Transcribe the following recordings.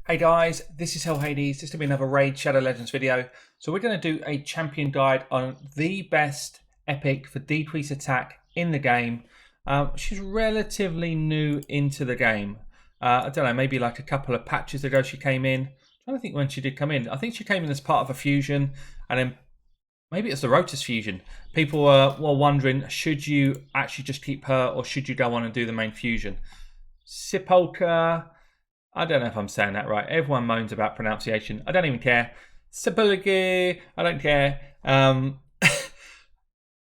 Hey guys, this is Hell Hades. This is going to be another Raid Shadow Legends video. So we're going to do a champion guide on the best epic for decrease attack in the game. She's relatively new into the game. I don't know, maybe like a couple of patches ago she came in. I'm trying to think when she did come in. I think she came in as part of a fusion, and then maybe it's the Rotus fusion. People were wondering, should you actually just keep her or should you go on and do the main fusion? Sepulcher. I don't know if I'm saying that right. Everyone moans about pronunciation. I don't even care. Sepulcher. I don't care.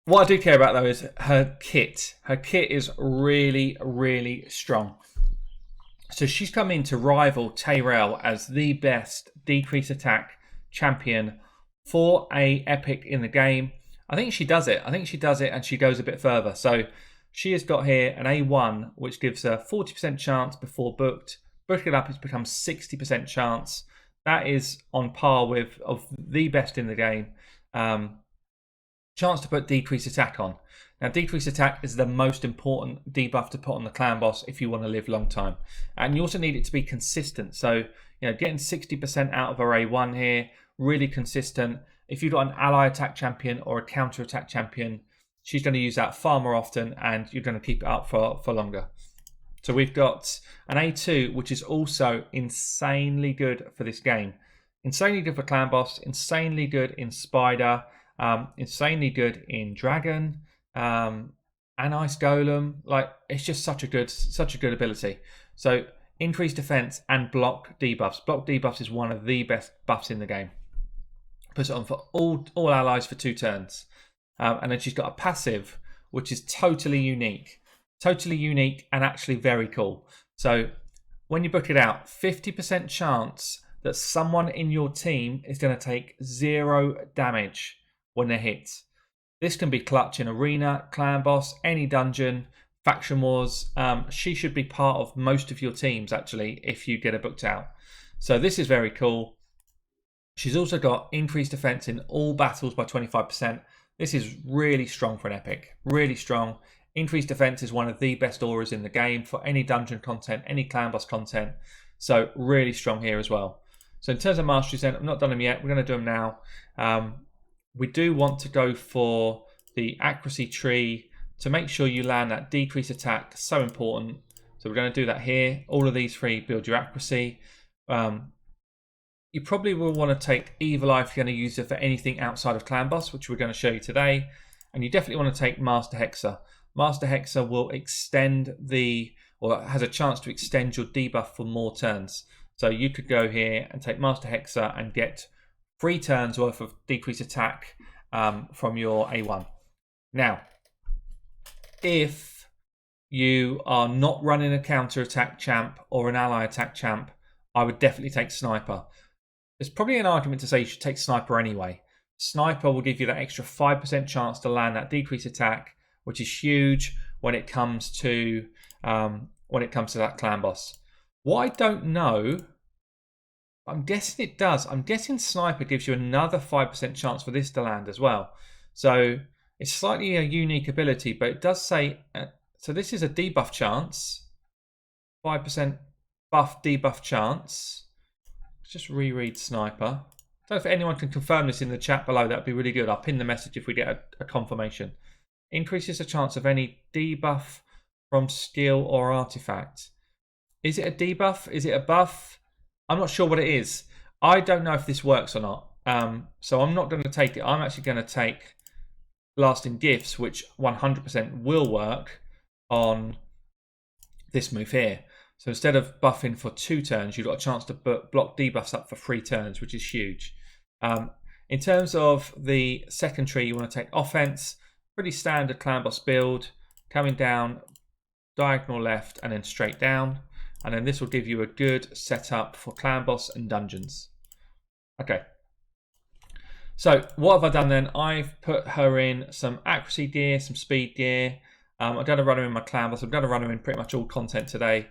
What I do care about though is her kit. Her kit is really, really strong. So she's come in to rival Tyrell as the best decrease attack champion for a epic in the game. I think she does it. And she goes a bit further. So she has got here an A1, which gives her 40% chance before booked. Book it up, it's become 60% chance. That is on par with of the best in the game. Chance to put decrease attack on. Now, decrease attack is the most important debuff to put on the clan boss if you want to live long time. And you also need it to be consistent. So, getting 60% out of her A1 here, really consistent. If you've got an ally attack champion or a counter attack champion, she's going to use that far more often and you're going to keep it up for longer. So we've got an A2, which is also insanely good for this game. Insanely good for Clan Boss, insanely good in Spider, insanely good in Dragon, and Ice Golem. Like, it's just such a good ability. So increased defense and block debuffs. Block debuffs is one of the best buffs in the game. Puts it on for all allies for 2 turns. And then she's got a passive, which is totally unique. Totally unique and actually very cool. So when you book it out, 50% chance that someone in your team is going to take 0 damage when they're hit. This can be clutch in arena, clan boss, any dungeon, faction wars. She should be part of most of your teams actually if you get her booked out. So this is very cool. She's also got increased defense in all battles by 25%. This is really strong for an epic. Really strong. Increased defense is one of the best auras in the game for any dungeon content, any clan boss content. So really strong here as well. So in terms of masteries then, I've not done them yet. We're going to do them now. We do want to go for the accuracy tree to make sure you land that decrease attack. So important. So we're going to do that here. All of these 3 build your accuracy. You probably will want to take Evil Eye if you're going to use it for anything outside of clan boss, which we're going to show you today. And you definitely want to take Master Hexer. Master Hexer will extend or has a chance to extend your debuff for more turns. So you could go here and take Master Hexer and get 3 turns worth of decrease attack from your A1. Now, if you are not running a counter attack champ or an ally attack champ, I would definitely take Sniper. There's probably an argument to say you should take Sniper anyway. Sniper will give you that extra 5% chance to land that decrease attack, which is huge when it comes to that clan boss. What I don't know, I'm guessing it does. I'm guessing Sniper gives you another 5% chance for this to land as well. So it's slightly a unique ability, but it does say, so this is a debuff chance, 5% buff debuff chance. Let's just reread Sniper. I don't know if anyone can confirm this in the chat below. That'd be really good. I'll pin the message if we get a confirmation. Increases the chance of any debuff from skill or artifact. Is it a debuff? Is it a buff? I'm not sure what it is. I don't know if this works or not. So I'm not going to take it. I'm actually going to take Lasting Gifts, which 100% will work on this move here. So instead of buffing for 2 turns, you've got a chance to block debuffs up for 3 turns, which is huge. In terms of the second tree, you want to take offense. Pretty standard clan boss build, coming down diagonal left and then straight down, and then this will give you a good setup for clan boss and dungeons. Okay, so what have I done then? I've put her in some accuracy gear, some speed gear. I'm going to run her in my clan boss. I'm going to run her in pretty much all content today.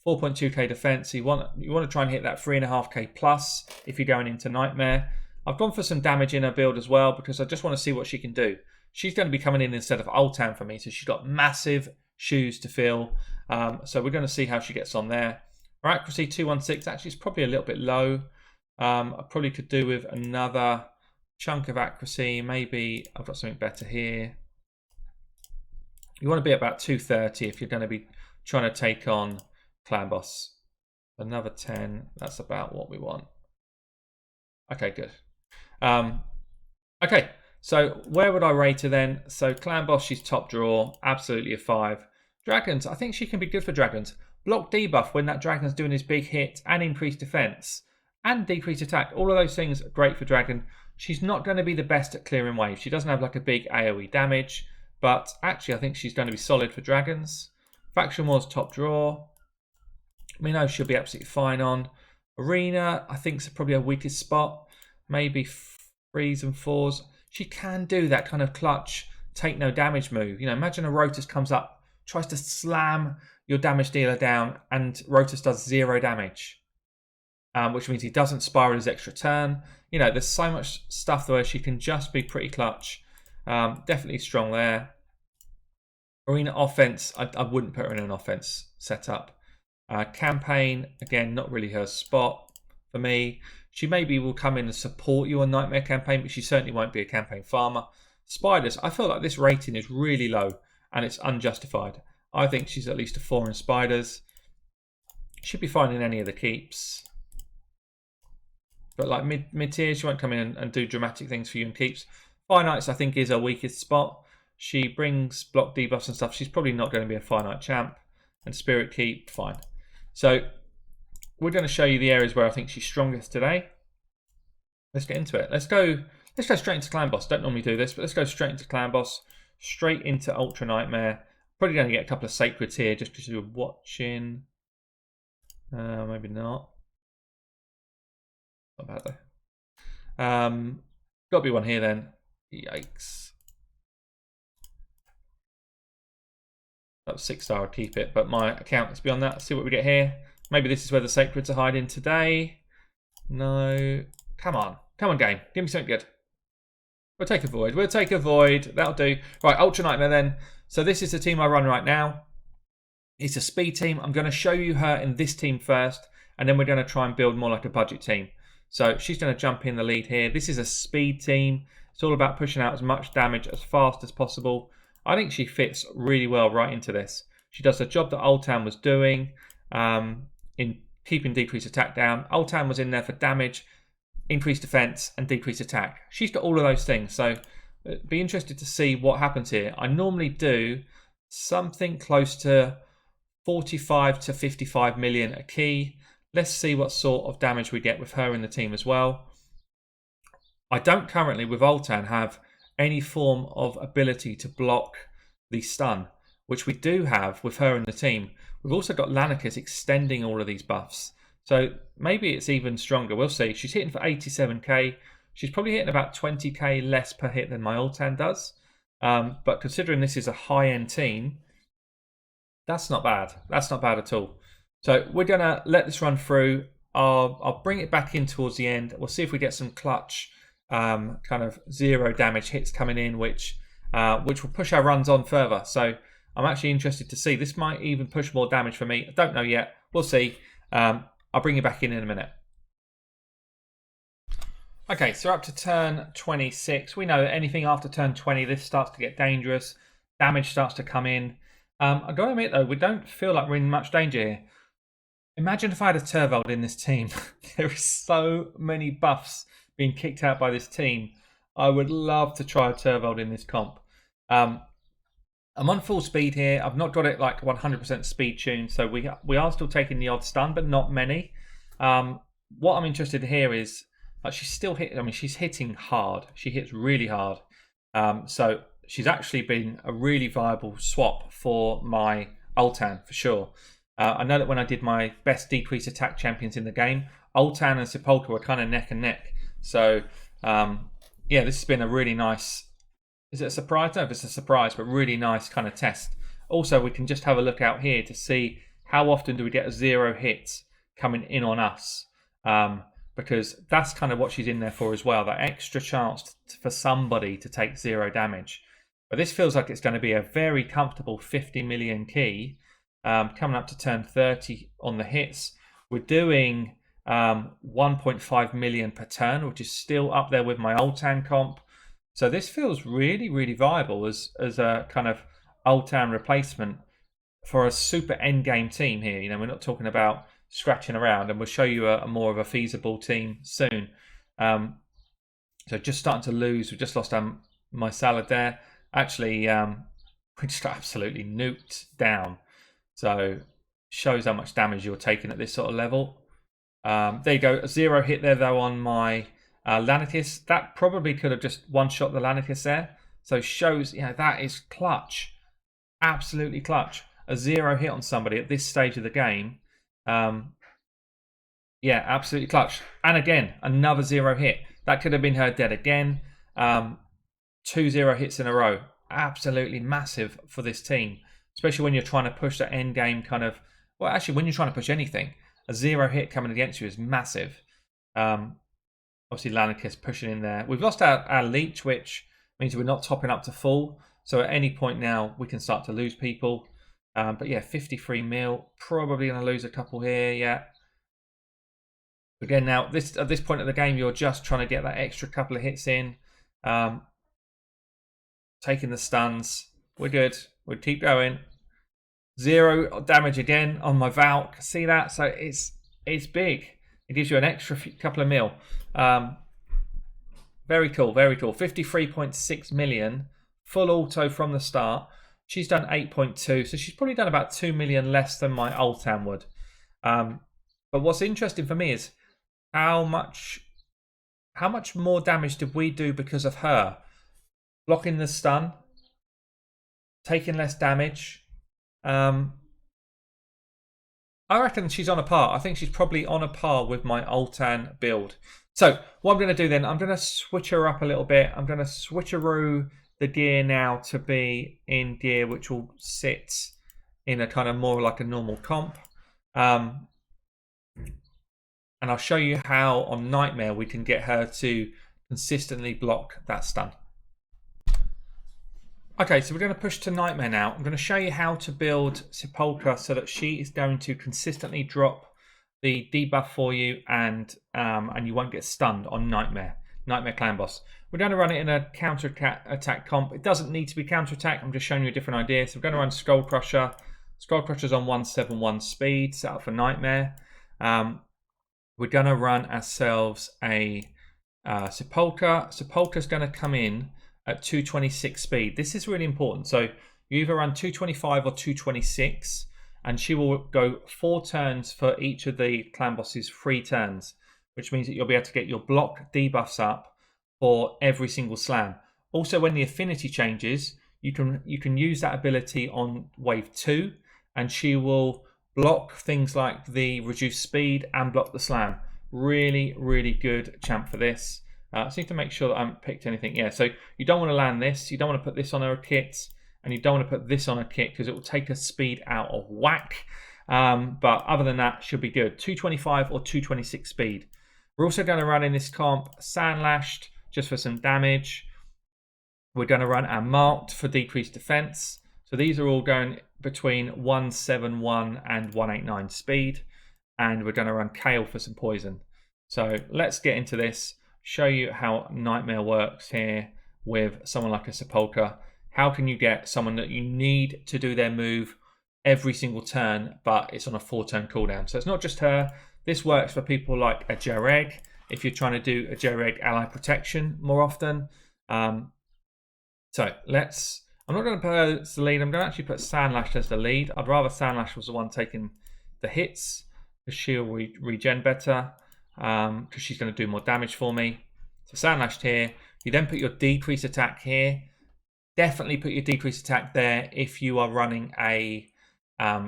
4.2k defense. So you want to try and hit that 3.5k plus if you're going into Nightmare. I've gone for some damage in her build as well because I just want to see what she can do. She's going to be coming in instead of Ultan for me, so she's got massive shoes to fill. So we're going to see how she gets on there. Her accuracy 216, actually it's probably a little bit low. I probably could do with another chunk of accuracy. Maybe I've got something better here. You want to be about 230 if you're going to be trying to take on Clan Boss. Another 10, that's about what we want. Okay, good. Okay, so where would I rate her then? So Clan Boss, she's top draw, absolutely a 5. Dragons, I think she can be good for Dragons. Block debuff when that Dragon's doing his big hit, and increased defense, and decreased attack. All of those things are great for Dragon. She's not going to be the best at clearing waves. She doesn't have like a big AoE damage, but actually I think she's going to be solid for Dragons. Faction Wars, top draw. Minnow should be absolutely fine on. Arena, I think is probably her weakest spot. Maybe 3s and 4s. She can do that kind of clutch, take no damage move. You know, imagine a Rotus comes up, tries to slam your damage dealer down, and Rotus does 0 damage. Which means he doesn't spiral his extra turn. You know, there's so much stuff where she can just be pretty clutch. Definitely strong there. Arena offense, I wouldn't put her in an offense setup. Campaign, again, not really her spot for me. She maybe will come in and support you on Nightmare Campaign, but she certainly won't be a campaign farmer. Spiders, I feel like this rating is really low and it's unjustified. I think she's at least a 4 in Spiders. Should be fine in any of the keeps. But like mid-tier, she won't come in and do dramatic things for you in keeps. Finite, I think, is her weakest spot. She brings block debuffs and stuff. She's probably not going to be a finite champ. And Spirit Keep, fine. So we're going to show you the areas where I think she's strongest today. Let's get into it. Let's go straight into Clan Boss. Don't normally do this, but let's go straight into Clan Boss. Straight into Ultra Nightmare. Probably going to get a couple of Sacreds here just because you're watching. Maybe not. Not bad though. Got to be one here then. Yikes. That was 6-star, I'd keep it, but my account is beyond that. Let's see what we get here. Maybe this is where the Sacreds are hiding today. No. Come on. Come on, game. Give me something good. We'll take a Void. We'll take a Void. That'll do. Right, Ultra Nightmare then. So this is the team I run right now. It's a speed team. I'm going to show you her in this team first, and then we're going to try and build more like a budget team. So she's going to jump in the lead here. This is a speed team. It's all about pushing out as much damage as fast as possible. I think she fits really well right into this. She does the job that Old Town was doing in keeping decreased attack down. Old Town was in there for damage, increased defense, and decreased attack. She's got all of those things. So be interested to see what happens here. I normally do something close to 45 to 55 million a key. Let's see what sort of damage we get with her in the team as well. I don't currently, with Old Town, have any form of ability to block the stun, which we do have with her in the team. We've also got Lanicus extending all of these buffs. So maybe it's even stronger. We'll see. She's hitting for 87k. She's probably hitting about 20k less per hit than my Old Town does. But considering this is a high-end team, that's not bad. That's not bad at all. So we're going to let this run through. I'll bring it back in towards the end. We'll see if we get some clutch kind of 0 damage hits coming in, which will push our runs on further. So I'm actually interested to see. This might even push more damage for me. I don't know yet. We'll see. I'll bring you back in a minute. Okay, so up to turn 26. We know that anything after turn 20, this starts to get dangerous. Damage starts to come in. I've got to admit, though, we don't feel like we're in much danger here. Imagine if I had a Turvold in this team. There are so many buffs being kicked out by this team. I would love to try a Turvold in this comp. I'm on full speed here. I've not got it like 100% speed tuned, so we are still taking the odd stun, but not many. What I'm interested in here is she's still hitting. I mean, she's hitting hard. She hits really hard. So she's actually been a really viable swap for my Ultan for sure. I know that when I did my best decrease attack champions in the game, Ultan and Sepulcher were kind of neck and neck. So yeah, this has been a really nice. Is it a surprise? I don't know if it's a surprise, but really nice kind of test. Also, we can just have a look out here to see how often do we get 0 hits coming in on us. Because that's kind of what she's in there for as well, that extra chance for somebody to take 0 damage. But this feels like it's going to be a very comfortable 50 million key coming up to turn 30 on the hits. We're doing 1.5 million per turn, which is still up there with my Old Town comp. So this feels really, really viable as a kind of Old Town replacement for a super end game team here. You know, we're not talking about scratching around, and we'll show you a more of a feasible team soon. So just starting to lose. We just lost my salad there. Actually, we just got absolutely nuked down. So shows how much damage you're taking at this sort of level. There you go. A 0 hit there though on my Lanitis. That probably could have just one-shot the Lanitis there. So shows, you know, that is clutch. Absolutely clutch. A 0 hit on somebody at this stage of the game. Yeah, absolutely clutch. And again, another 0 hit. That could have been her dead again. 2 0 hits in a row. Absolutely massive for this team. Especially when you're trying to push that end game kind of... Well, actually, when you're trying to push anything, a 0 hit coming against you is massive. Obviously, Lanicus pushing in there. We've lost our leech, which means we're not topping up to full. So at any point now, we can start to lose people. But yeah, 53 mil. Probably going to lose a couple here, yeah. Again, now, at this point of the game, you're just trying to get that extra couple of hits in. Taking the stuns. We're good. We'll keep going. 0 damage again on my Valk. See that? So it's big. It gives you an extra couple of mil. Very cool, very cool. 53.6 million. Full auto from the start. She's done 8.2. So she's probably done about 2 million less than my Old Town would. But what's interesting for me is how much more damage did we do because of her? Blocking the stun. Taking less damage. I reckon she's on a par. I think she's probably on a par with my Old Town build. So what I'm going to do then, I'm going to switch her up a little bit. I'm going to switcheroo the gear now to be in gear which will sit in a kind of more like a normal comp. And I'll show you how on Nightmare we can get her to consistently block that stun. Okay, so we're going to push to Nightmare now. I'm going to show you how to build Sepulcher so that she is going to consistently drop the debuff for you and you won't get stunned on Nightmare Clan Boss. We're going to run it in a counter-attack comp. It doesn't need to be counter-attack. I'm just showing you a different idea. So we're going to run Skull Crusher. Skull Crusher's on 171 speed, set up for Nightmare. We're going to run ourselves a Sepulcher. Sepulcher's going to come in at 226 speed. This is really important. So you either run 225 or 226, and she will go 4 turns for each of the clan bosses, 3 turns, which means that you'll be able to get your block debuffs up for every single slam. Also, when the affinity changes, you can use that ability on wave 2, and she will block things like the reduced speed and block the slam. Really, really good champ for this. I just need to make sure that I haven't picked anything. Yeah, so you don't want to land this. You don't want to put this on her kit. And you don't want to put this on her kit because it will take her speed out of whack. But other than that, she'll be good. 225 or 226 speed. We're also going to run in this comp Sandlashed just for some damage. We're going to run our Marked for decreased defense. So these are all going between 171 and 189 speed. And we're going to run Kale for some poison. So let's get into this. Show you how Nightmare works here with someone like a Sepulcher. How can you get someone that you need to do their move every single turn, but it's on a 4-turn cooldown? So it's not just her. This works for people like a Jareg, if you're trying to do a Jareg ally protection more often. So I'm not going to put her as the lead. I'm going to actually put Sandlash as the lead. I'd rather Sandlash was the one taking the hits, because she'll regen better. Because she's going to do more damage for me. So Sandlashed here. You then put your decrease attack here. Definitely put your decrease attack there if you are running a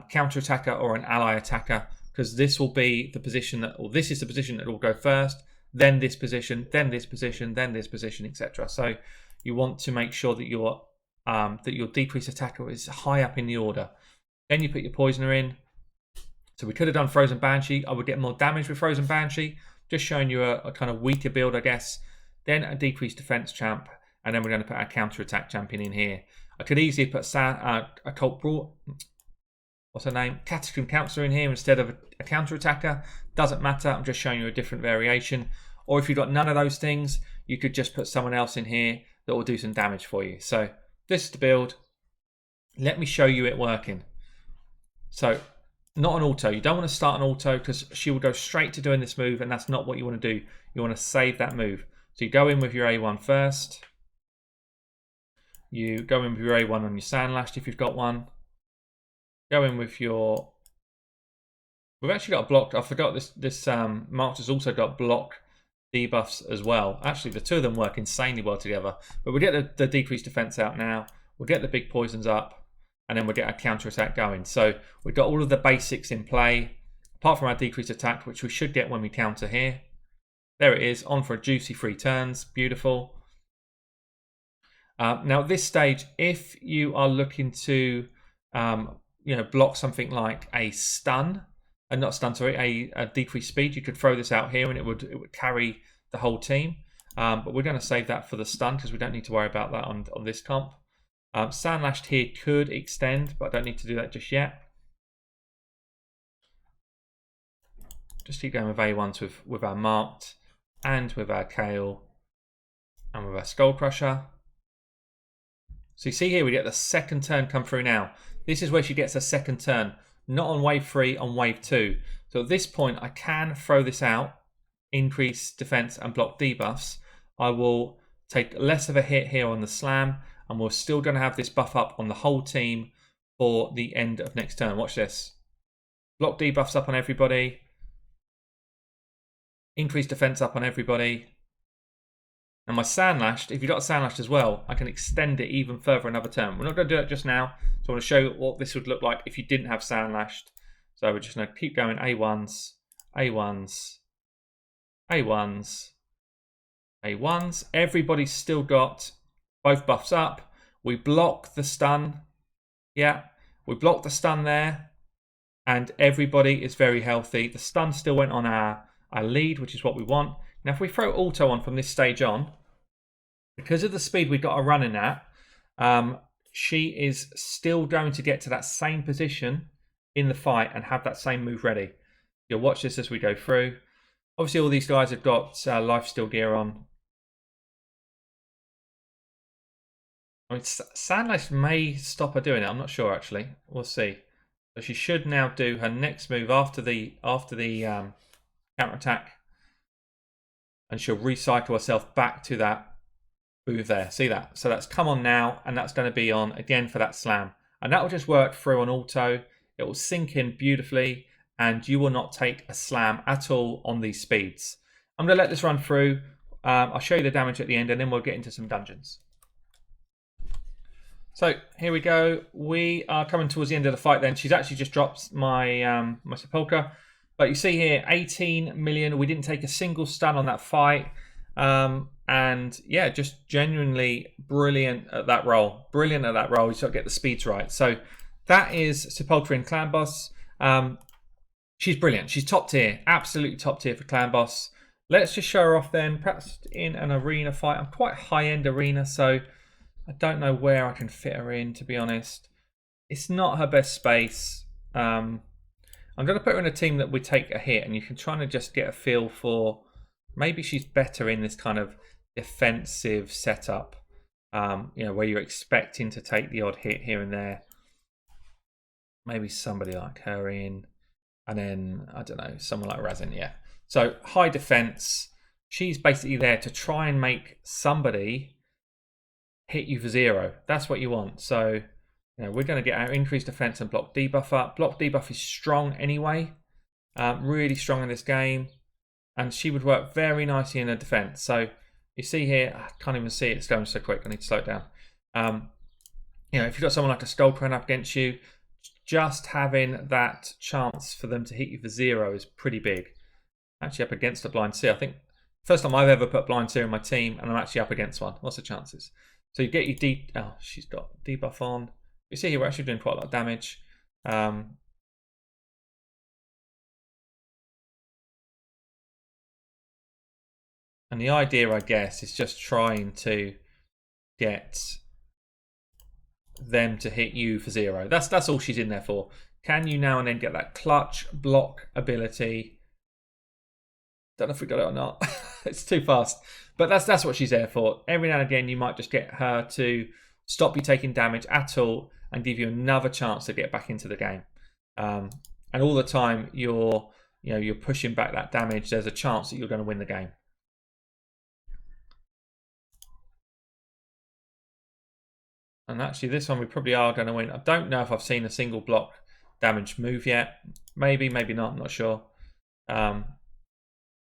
counter attacker or an ally attacker, because this will be the position that, or this is the position that will go first, then this position, then this position, then this position, etc. So you want to make sure that your decrease attacker is high up in the order. Then you put your poisoner in. So we could have done Frozen Banshee. I would get more damage with Frozen Banshee. Just showing you a kind of weaker build, I guess. Then a decreased defense champ. And then we're going to put our counter-attack champion in here. I could easily put Occult Brawl. what's her name, Catacomb Counselor in here instead of a counter-attacker. Doesn't matter, I'm just showing you a different variation. Or if you've got none of those things, you could just put someone else in here that will do some damage for you. So this is the build. Let me show you it working. So not an auto. You don't want to start an auto because she will go straight to doing this move, and that's not what you want to do. You want to save that move. So you go in with your A1 first. You go in with your A1 on your Sandlashed if you've got one. Go in with your... We've actually got a block. I forgot this March has also got block debuffs as well. Actually, the two of them work insanely well together. But we'll get the decreased defense out now. We'll get the big poisons up. And then we'll get our counter attack going. So we've got all of the basics in play. Apart from our decreased attack, which we should get when we counter here. There it is. On for a juicy 3 turns. Beautiful. Now at this stage, if you are looking to block something like a stun, not stun, sorry, a decreased speed, you could throw this out here and it would carry the whole team. But we're going to save that for the stun because we don't need to worry about that on this comp. Sandlashed here could extend, but I don't need to do that just yet. Just keep going with A1s with our Marked and with our Kale and with our Skull Crusher. So you see here we get the second turn come through now. This is where she gets a second turn, not on wave 3, on wave 2. So at this point I can throw this out, increase defense and block debuffs. I will take less of a hit here on the slam, and we're still going to have this buff up on the whole team for the end of next turn. Watch this. Block debuffs up on everybody. Increase defense up on everybody. And my Sandlashed, if you've got a Sandlashed as well, I can extend it even further another turn. We're not going to do it just now. So I want to show you what this would look like if you didn't have Sandlashed. So we're just going to keep going A1s, A1s, A1s, A1s. Everybody's still got both buffs up. We block the stun. Yeah, we block the stun there. And everybody is very healthy. The stun still went on our lead, which is what we want. Now, if we throw auto on from this stage on, because of the speed we've got her running at, she is still going to get to that same position in the fight and have that same move ready. You'll watch this as we go through. Obviously, all these guys have got lifesteal gear on. I mean, Sandlash may stop her doing it. I'm not sure, actually. We'll see. So she should now do her next move after the counter attack. And she'll recycle herself back to that move there. See that? So that's come on now, and that's going to be on again for that slam. And that will just work through on auto. It will sink in beautifully, and you will not take a slam at all on these speeds. I'm going to let this run through. I'll show you the damage at the end, and then we'll get into some dungeons. So here we go. We are coming towards the end of the fight then. She's actually just dropped my my Sepulcher. But you see here, 18 million. We didn't take a single stun on that fight. And yeah, just genuinely brilliant at that role. Brilliant at that role. You just got to get the speeds right. So that is Sepulcher in Clan Boss. She's brilliant. She's top tier. Absolutely top tier for Clan Boss. Let's just show her off then. Perhaps in an arena fight. I'm quite high-end arena, so I don't know where I can fit her in, to be honest. It's not her best space. I'm going to put her in a team that would take a hit, and you can try to just get a feel for maybe she's better in this kind of defensive setup, where you're expecting to take the odd hit here and there. Maybe somebody like her in, and then, I don't know, someone like Razin, yeah. So, high defense. She's basically there to try and make somebody hit you for 0. That's what you want. So, we're going to get our increased defense and block debuff up. Block debuff is strong anyway. Really strong in this game. And she would work very nicely in her defense. So you see here, I can't even see it. It's going so quick. I need to slow it down. If you've got someone like a Skull Crown up against you, just having that chance for them to hit you for 0 is pretty big. Actually up against a Blind Seer. I think first time I've ever put Blind Seer in my team and I'm actually up against one. What's the chances? So you get your she's got debuff on. You see here, we're actually doing quite a lot of damage. And the idea, I guess, is just trying to get them to hit you for 0. That's all she's in there for. Can you now and then get that clutch block ability? Don't know if we got it or not. It's too fast. But that's what she's there for. Every now and again, you might just get her to stop you taking damage at all and give you another chance to get back into the game. And all the time you're pushing back that damage, there's a chance that you're going to win the game. And actually, this one we probably are going to win. I don't know if I've seen a single block damage move yet. Maybe, maybe not. I'm not sure.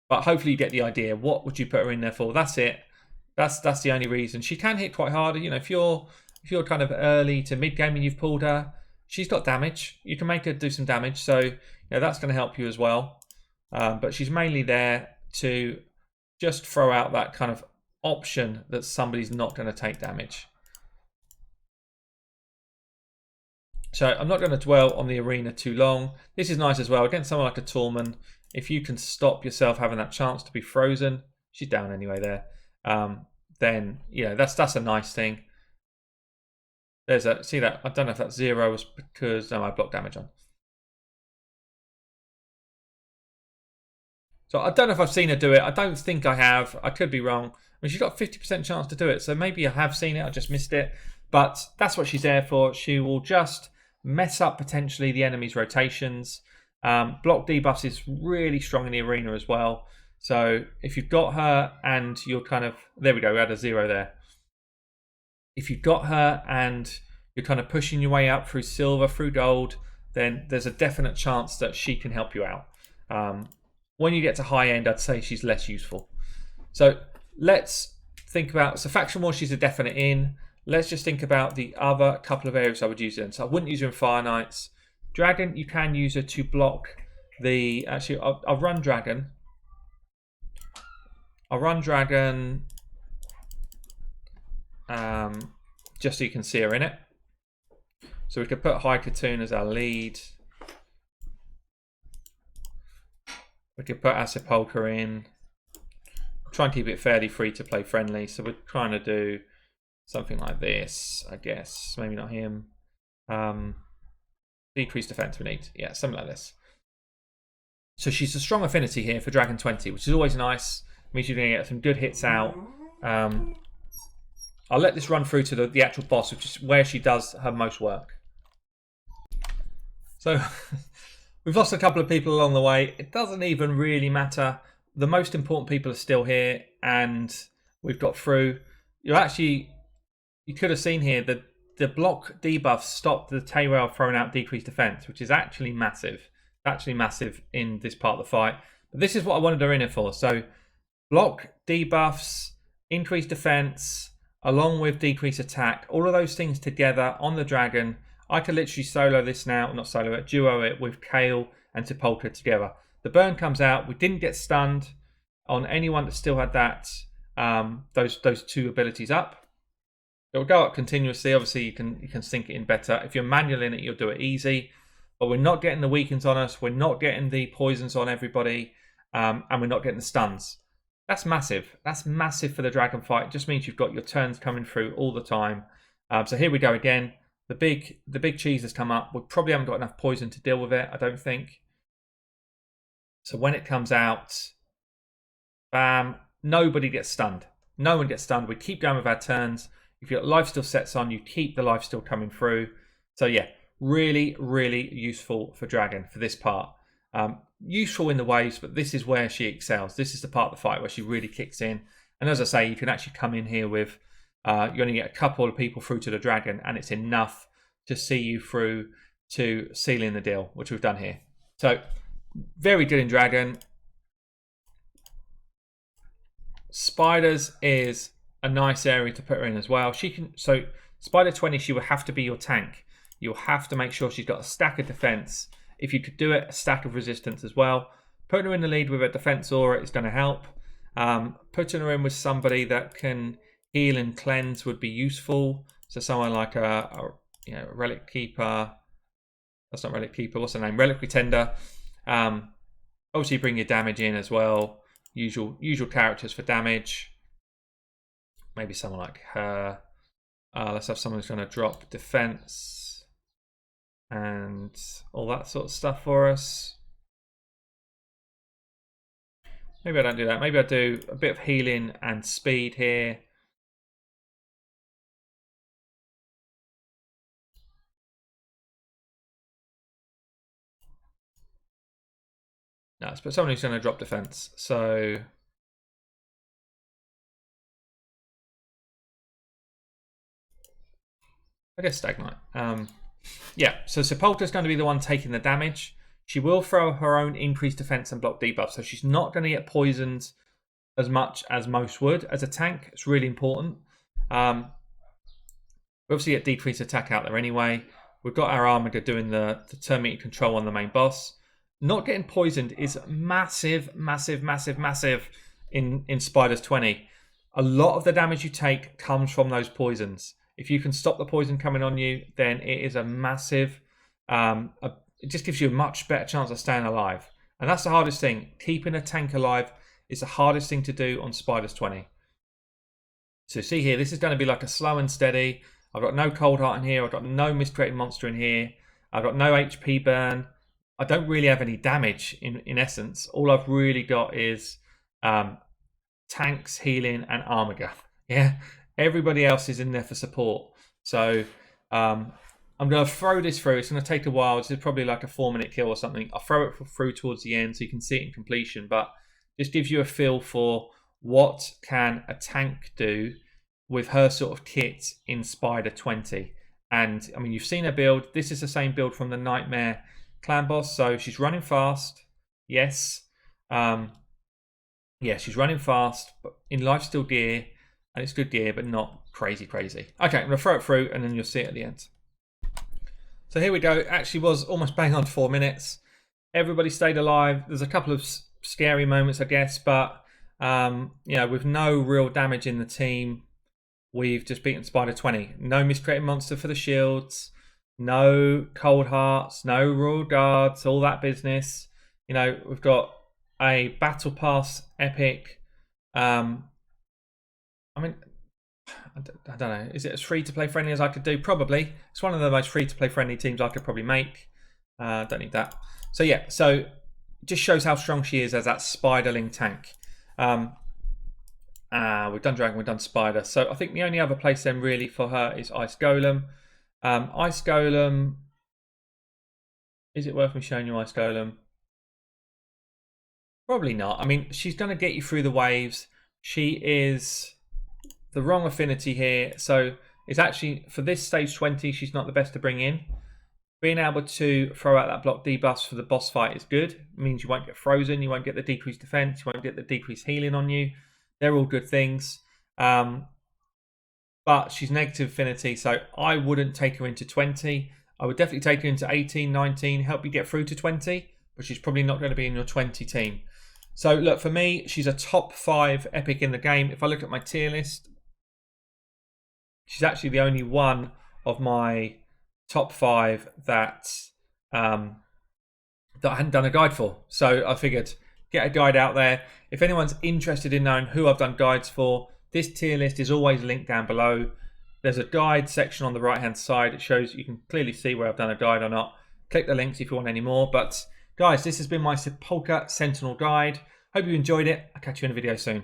But hopefully you get the idea. What would you put her in there for? That's it. That's the only reason. She can hit quite hard. You know, if you're kind of early to mid game and you've pulled her, she's got damage. You can make her do some damage. So that's going to help you as well. But she's mainly there to just throw out that kind of option that somebody's not going to take damage. So I'm not going to dwell on the arena too long. This is nice as well. Against someone like a Tormund, if you can stop yourself having that chance to be frozen, she's down anyway there, then that's a nice thing. See that? I don't know if that 0 was because I blocked damage on. So I don't know if I've seen her do it. I don't think I have. I could be wrong. I mean, she's got a 50% chance to do it, so maybe I have seen it. I just missed it. But that's what she's there for. She will just mess up potentially the enemy's rotations. Block debuffs is really strong in the arena as well. So if you've got her and you're there we go, we had a 0 there. If you've got her and you're kind of pushing your way up through silver, through gold, then there's a definite chance that she can help you out. When you get to high end, I'd say she's less useful. So let's think about, so faction war, she's a definite in. Let's just think about the other couple of areas I would use her in. So I wouldn't use her in Fire Knights. Dragon, you can use her to block the... Actually, I'll run Dragon. I'll run Dragon just so you can see her in it. So we could put High Khatoon as our lead. We could put our Sepulcher in. Try and keep it fairly free to play friendly. So we're trying to do something like this, I guess. Maybe not him. Decreased defense we need. Yeah, something like this. So she's a strong affinity here for Dragon 20, which is always nice. Means you're going to get some good hits out. I'll let this run through to the actual boss, which is where she does her most work. So we've lost a couple of people along the way. It doesn't even really matter. The most important people are still here, and we've got through. You could have seen here that the block debuff stopped the Tayrell throwing out decreased defense, which is actually massive. Actually massive in this part of the fight. But this is what I wanted her in it for. So block debuffs, increased defense, along with decreased attack, all of those things together on the dragon. I could literally solo this now, not solo it, duo it with Kale and Sepulcher together. The burn comes out. We didn't get stunned on anyone that still had that those two abilities up. It will go up continuously. Obviously, you can sync it in better. If you're manual in it, you'll do it easy. But we're not getting the weakens on us. We're not getting the poisons on everybody. And we're not getting the stuns. That's massive. That's massive for the dragon fight. It just means you've got your turns coming through all the time. So here we go again. The big cheese has come up. We probably haven't got enough poison to deal with it, I don't think. So when it comes out, bam, nobody gets stunned. No one gets stunned. We keep going with our turns. If your life steal sets on, you keep the life steal coming through. So yeah, really, really useful for Dragon for this part. Useful in the waves, but this is where she excels. This is the part of the fight where she really kicks in. And as I say, you can actually come in here with, you only get a couple of people through to the Dragon, and it's enough to see you through to sealing the deal, which we've done here. So very good in Dragon. Spiders is a nice area to put her in as well. So Spider 20, she will have to be your tank. You'll have to make sure she's got a stack of defense. If you could do it, a stack of resistance as well. Putting her in the lead with a defense aura is going to help. Putting her in with somebody that can heal and cleanse would be useful. So someone like a Relic Keeper. That's not Relic Keeper. What's her name? Reliquary Tender. Obviously bring your damage in as well. Usual characters for damage. Maybe someone like her. Let's have someone who's going to drop defense and all that sort of stuff for us. Maybe I don't do that. Maybe I do a bit of healing and speed here. No, let's put someone who's going to drop defense. So I guess Stagnite. Yeah, so Sepulcher's going to be the one taking the damage. She will throw her own increased defense and block debuff, so she's not going to get poisoned as much as most would as a tank. It's really important. We obviously get decreased attack out there anyway. We've got our Armiger doing the turn meter control on the main boss. Not getting poisoned is massive, massive, massive, massive in Spiders 20. A lot of the damage you take comes from those poisons. If you can stop the poison coming on you, then it is a massive... it just gives you a much better chance of staying alive. And that's the hardest thing. Keeping a tank alive is the hardest thing to do on Spiders 20. So see here, this is going to be like a slow and steady. I've got no Cold Heart in here. I've got no Miscreated Monster in here. I've got no HP burn. I don't really have any damage in essence. All I've really got is tanks, healing, and Armiger. Yeah, everybody else is in there for support. So I'm going to throw this through. It's going to take a while. This is probably like a 4-minute kill or something. I'll throw it through towards the end so you can see it in completion. But just gives you a feel for what can a tank do with her sort of kit in Spider 20. And I mean, you've seen her build. This is the same build from the Nightmare clan boss. So she's running fast. Yes. Yeah, she's running fast, but in lifesteal gear. And it's good gear, but not crazy, crazy. Okay, I'm going to throw it through and then you'll see it at the end. So here we go. Actually was almost bang on 4 minutes. Everybody stayed alive. There's a couple of scary moments, I guess, but you know, with no real damage in the team, we've just beaten Spider 20. No Miscreated Monster for the shields, no Cold Hearts, no Royal Guards, all that business. You know, we've got a Battle Pass epic. I mean, I don't know. Is it as free-to-play friendly as I could do? Probably. It's one of the most free-to-play friendly teams I could probably make. Don't need that. So yeah, so just shows how strong she is as that Spiderling tank. We've done Dragon, we've done Spider. So I think the only other place then really for her is Ice Golem. Ice Golem. Is it worth me showing you Ice Golem? Probably not. I mean, she's going to get you through the waves. She is the wrong affinity here. So it's actually, for this stage 20, she's not the best to bring in. Being able to throw out that block debuffs for the boss fight is good. It means you won't get frozen, you won't get the decreased defense, you won't get the decreased healing on you. They're all good things. But she's negative affinity, so I wouldn't take her into 20. I would definitely take her into 18, 19, help you get through to 20, but she's probably not going to be in your 20 team. So look, for me, she's a top 5 epic in the game. If I look at my tier list, she's actually the only one of my top 5 that that I hadn't done a guide for. So I figured get a guide out there. If anyone's interested in knowing who I've done guides for, this tier list is always linked down below. There's a guide section on the right hand side. It shows you can clearly see where I've done a guide or not. Click the links if you want any more. But guys, this has been my Sepulcher Sentinel guide. Hope you enjoyed it. I'll catch you in a video soon.